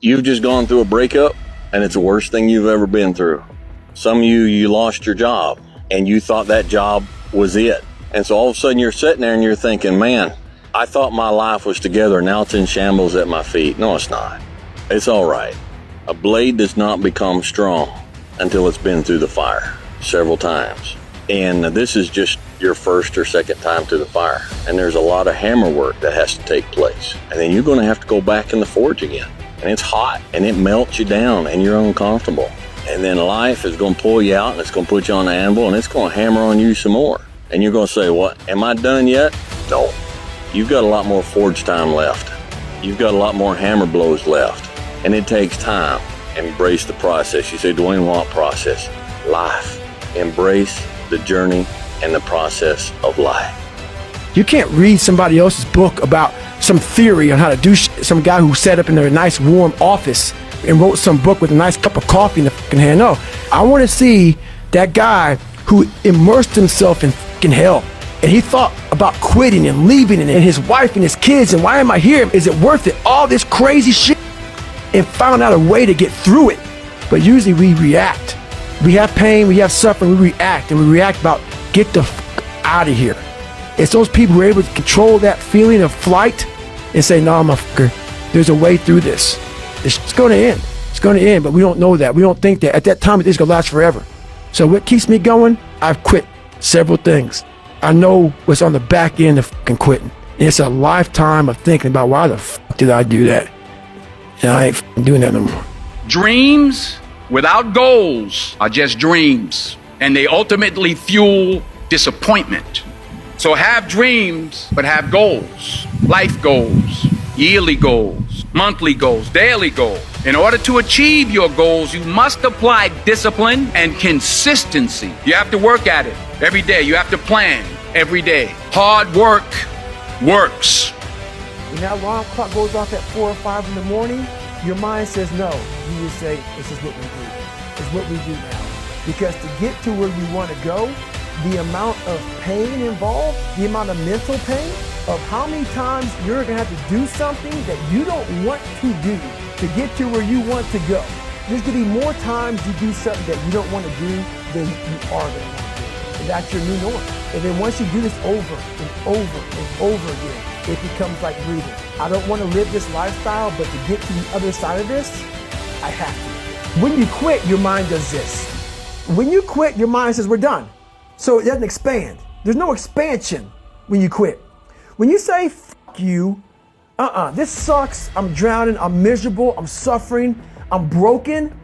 You've just gone through a breakup, and it's the worst thing you've ever been through. Some of you lost your job, and you thought that job was it. And so all of a sudden you're sitting there and you're thinking, man, I thought my life was together, now it's in shambles at my feet. No, it's not. It's all right. A blade does not become strong until it's been through the fire several times. And this is just your first or second time through the fire. And there's a lot of hammer work that has to take place. And then you're going to have to go back in the forge again. And it's hot and it melts you down and you're uncomfortable. And then life is going to pull you out and it's going to put you on the anvil and it's going to hammer on you some more. And you're going to say, what, am I done yet? No. You've got a lot more forge time left. You've got a lot more hammer blows left. And it takes time. Embrace the process. You say, Dwayne, what process? Life. Embrace the journey and the process of life. You can't read somebody else's book about some theory on how to do some guy who sat up in their nice warm office and wrote some book with a nice cup of coffee in the fucking hand. No, I want to see that guy who immersed himself in fucking hell and he thought about quitting and leaving and his wife and his kids and why am I here? Is it worth it? All this crazy shit, and found out a way to get through it. But usually we react. We have pain, we have suffering, we react, and we react about get the fuck out of here. It's those people who are able to control that feeling of flight and say, no, motherfucker, there's a way through this. It's going to end. It's going to end, but we don't know that. We don't think that. At that time, it's going to last forever. So what keeps me going? I've quit several things. I know what's on the back end of fucking quitting. And it's a lifetime of thinking about why the fuck did I do that? And I ain't fucking doing that no more. Dreams without goals are just dreams, and they ultimately fuel disappointment. So have dreams, but have goals, life goals, yearly goals, monthly goals, daily goals. In order to achieve your goals, you must apply discipline and consistency. You have to work at it every day. You have to plan every day. Hard work works. When that alarm clock goes off at 4 or 5 in the morning, your mind says no. You just say, this is what we do. It's what we do now. Because to get to where you want to go, the amount of pain involved, the amount of mental pain, of how many times you're going to have to do something that you don't want to do to get to where you want to go. There's going to be more times you do something that you don't want to do than you are going to want to do. And that's your new norm. And then once you do this over and over and over again, it becomes like breathing. I don't want to live this lifestyle, but to get to the other side of this, I have to. When you quit, your mind does this. When you quit, your mind says, we're done. So it doesn't expand. There's no expansion when you quit. When you say, fuck you, this sucks, I'm drowning, I'm miserable, I'm suffering, I'm broken,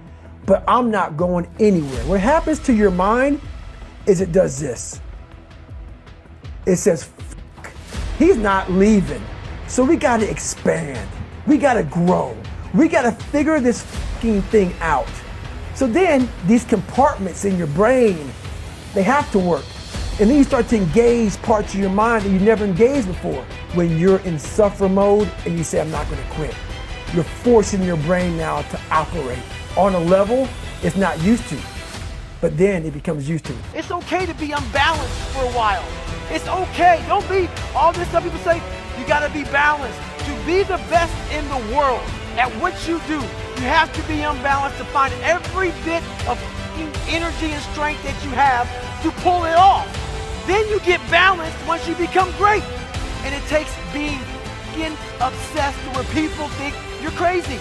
but I'm not going anywhere. What happens to your mind is it does this. It says, fuck, he's not leaving. So we gotta expand. We gotta grow. We gotta figure this fucking thing out. So then these compartments in your brain, they have to work. And then you start to engage parts of your mind that you never engaged before. When you're in suffer mode and you say, I'm not gonna quit. You're forcing your brain now to operate on a level it's not used to. But then it becomes used to. It's okay to be unbalanced for a while. It's okay. Don't be all this stuff people say, you gotta be balanced. To be the best in the world at what you do, you have to be unbalanced to find every bit of energy and strength that you have to pull it off. Then you get balanced once you become great. And it takes being obsessed to where people think you're crazy.